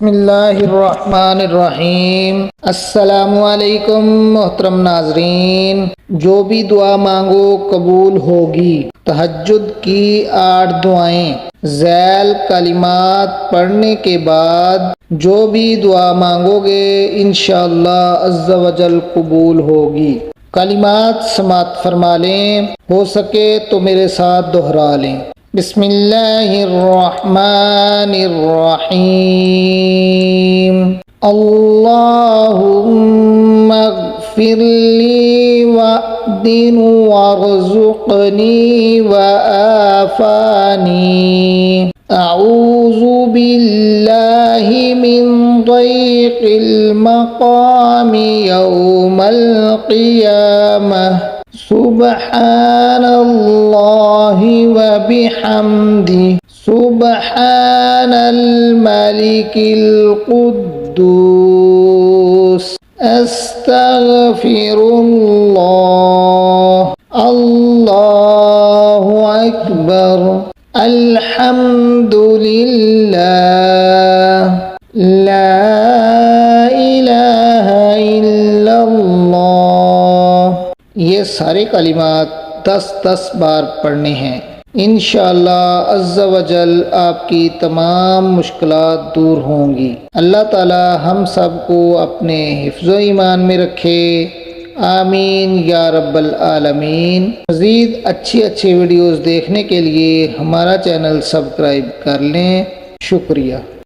बिस्मिल्लाहिर्रहमानिर्रहीम। अस्सलामुअलैकुम मोहतरम नाजरीन। जो भी दुआ मांगो कबूल होगी। तहज्जुद की 8 दुआएं ज़ैल कलिमात पढ़ने के बाद जो भी दुआ मांगोगे इंशाअल्लाह अज़्ज़ा वजल कबूल होगी। कलिमात समात फरमा लें, हो सके तो मेरे साथ दोहरा लें। बिस्मिल्लाहिर्रहमानिर्रहीम। अल्लाहुम्मा अग़फ़िरली वअ्दिनी वरज़ुक़नी वआफ़ानी। अऊज़ु बिल्लाहि मिन ज़ैक़िल मक़ामि यौमल क़ियामह। सुब्हानल्लाहि व बिहम्दिही सुब्हानल मलिकिल क़ुद्दूस। अस्तग़फ़िरुल्लाह। अल्लाहु अकबर। अल्हम्दुलिल्लाह। ला इलाहा इल्लल्लाह। ये सारे कलिमात 10-10 बार पढ़ने हैं। इंशाअल्लाह अज़्ज़ा वजल आपकी तमाम मुश्किलात दूर होंगी। अल्लाह ताला हम सब को अपने हिफ्ज़ो ईमान में रखे। आमीन या रब्बल आलमीन। मज़ीद अच्छी वीडियोज़ देखने के लिए हमारा चैनल सब्सक्राइब कर लें। शुक्रिया।